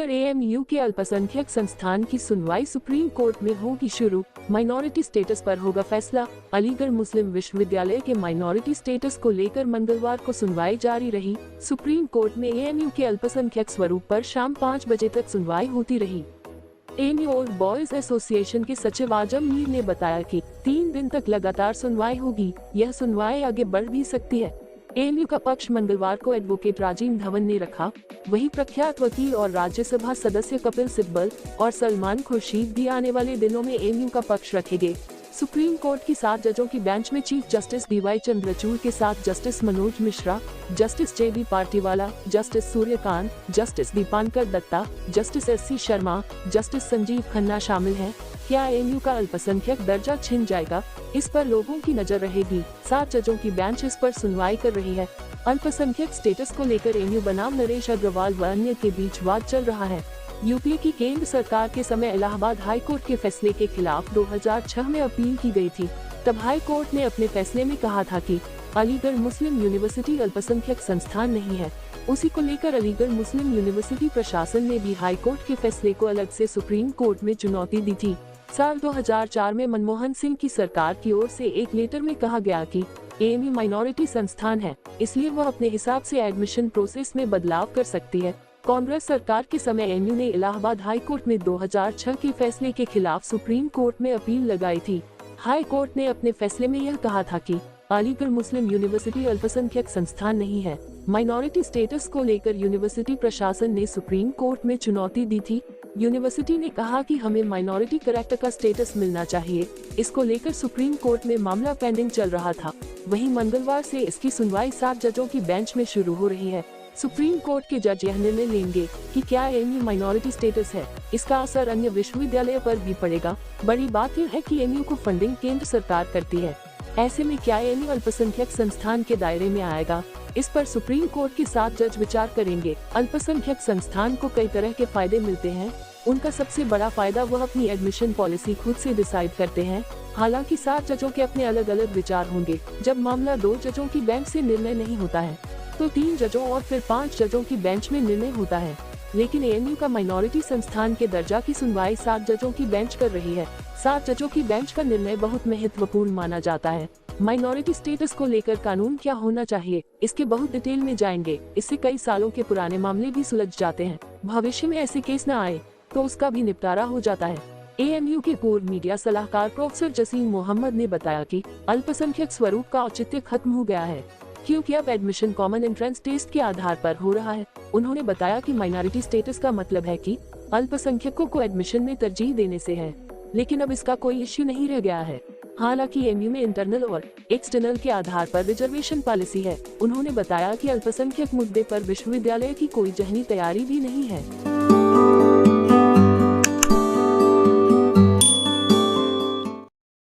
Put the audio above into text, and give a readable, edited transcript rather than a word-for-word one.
Aligarh AMU के अल्पसंख्यक संस्थान की सुनवाई सुप्रीम कोर्ट में होगी शुरू, माइनॉरिटी स्टेटस पर होगा फैसला। अलीगढ़ मुस्लिम विश्वविद्यालय के माइनॉरिटी स्टेटस को लेकर मंगलवार को सुनवाई जारी रही। सुप्रीम कोर्ट में एएमयू के अल्पसंख्यक स्वरूप पर शाम 5 बजे तक सुनवाई होती रही। एएमयू ओल्ड बॉयज एसोसिएशन के सचिव आजम मीर ने बताया कि 3 दिन तक लगातार सुनवाई होगी। यह सुनवाई आगे बढ़ भी सकती है। एएमयू का पक्ष मंगलवार को एडवोकेट राजीव धवन ने रखा। वहीं प्रख्यात वकील और राज्यसभा सदस्य कपिल सिब्बल और सलमान खुर्शीद भी आने वाले दिनों में एएमयू का पक्ष रखेंगे। सुप्रीम कोर्ट की 7 जजों की बेंच में चीफ जस्टिस डीवाई चंद्रचूड़ के साथ justice Manoj Mishra, justice JB Pardiwala, justice Suryakant, justice Dipankar Datta, justice SC Sharma, justice Sanjiv Khanna शामिल हैं। क्या एएमयू का अल्पसंख्यक दर्जा छिन जाएगा, इस पर लोगों की नजर रहेगी। 7 जजों की बेंच इस पर सुनवाई कर रही है। अल्पसंख्यक स्टेटस को लेकर एएमयू बनाम नरेश अग्रवाल व अन्य के बीच वाद चल रहा है। यूपीए की केंद्र सरकार के समय इलाहाबाद हाई कोर्ट के फैसले के खिलाफ 2006 में अपील की गई थी। तब हाई कोर्ट ने अपने फैसले में कहा था कि अलीगढ़ मुस्लिम यूनिवर्सिटी अल्पसंख्यक संस्थान नहीं है। उसी को लेकर अलीगढ़ मुस्लिम यूनिवर्सिटी प्रशासन ने भी हाई कोर्ट के फैसले को अलग से सुप्रीम कोर्ट में चुनौती दी थी। साल 2004 में मनमोहन सिंह की सरकार की ओर से एक लेटर में कहा गया कि एएमयू माइनॉरिटी संस्थान है, इसलिए वह अपने हिसाब से एडमिशन प्रोसेस में बदलाव कर सकती है। कांग्रेस सरकार के समय एएमयू ने इलाहाबाद हाई कोर्ट में 2006 के फैसले के खिलाफ सुप्रीम कोर्ट में अपील लगाई थी। हाई कोर्ट ने अपने फैसले में यह कहा था कि अलीगढ़ मुस्लिम यूनिवर्सिटी अल्पसंख्यक संस्थान नहीं है। माइनॉरिटी स्टेटस को लेकर यूनिवर्सिटी प्रशासन ने सुप्रीम कोर्ट में चुनौती दी थी। यूनिवर्सिटी ने कहा कि हमें माइनॉरिटी कैरेक्टर का स्टेटस मिलना चाहिए। इसको लेकर सुप्रीम कोर्ट में मामला पेंडिंग चल रहा था। वहीं मंगलवार से इसकी सुनवाई 7 जजों की बेंच में शुरू हो रही है। सुप्रीम कोर्ट के जज यह निर्णय लेंगे कि क्या एएमयू माइनॉरिटी स्टेटस है। इसका असर अन्य विश्वविद्यालय पर भी पड़ेगा। बड़ी बात यह है कि एएमयू को फंडिंग केंद्र सरकार करती है। ऐसे में क्या एएमयू अल्पसंख्यक संस्थान के दायरे में आएगा, इस पर सुप्रीम कोर्ट के 7 जज विचार करेंगे। अल्पसंख्यक संस्थान को कई तरह के फायदे मिलते हैं। उनका सबसे बड़ा फायदा वह अपनी एडमिशन पॉलिसी खुद से डिसाइड करते हैं। हालांकि 7 जजों के अपने अलग अलग विचार होंगे। जब मामला 2 जजों की बेंच से निर्णय नहीं होता है तो 3 जजों और फिर 5 जजों की बेंच में निर्णय होता है। लेकिन एएमयू का माइनॉरिटी संस्थान के दर्जा की सुनवाई 7 जजों की बेंच कर रही है। 7 जजों की बेंच का निर्णय बहुत महत्वपूर्ण माना जाता है। माइनॉरिटी स्टेटस को लेकर कानून क्या होना चाहिए, इसके बहुत डिटेल में जाएंगे। इससे कई सालों के पुराने मामले भी सुलझ जाते हैं। भविष्य में ऐसे केस न आए तो उसका भी निपटारा हो जाता है। एएमयू के पूर्व मीडिया सलाहकार प्रोफेसर जसीम मोहम्मद ने बताया कि अल्पसंख्यक स्वरूप का औचित्य खत्म हो गया है, क्योंकि अब एडमिशन कॉमन एंट्रेंस टेस्ट के आधार पर हो रहा है। उन्होंने बताया कि माइनॉरिटी स्टेटस का मतलब है कि अल्पसंख्यकों को एडमिशन में तरजीह देने से है, लेकिन अब इसका कोई इश्यू नहीं रह गया है। हालांकि एएमयू में इंटरनल और एक्सटर्नल के आधार पर रिजर्वेशन पॉलिसी है। उन्होंने बताया कि अल्पसंख्यक मुद्दे पर विश्वविद्यालय की कोई जहनी तैयारी भी नहीं है।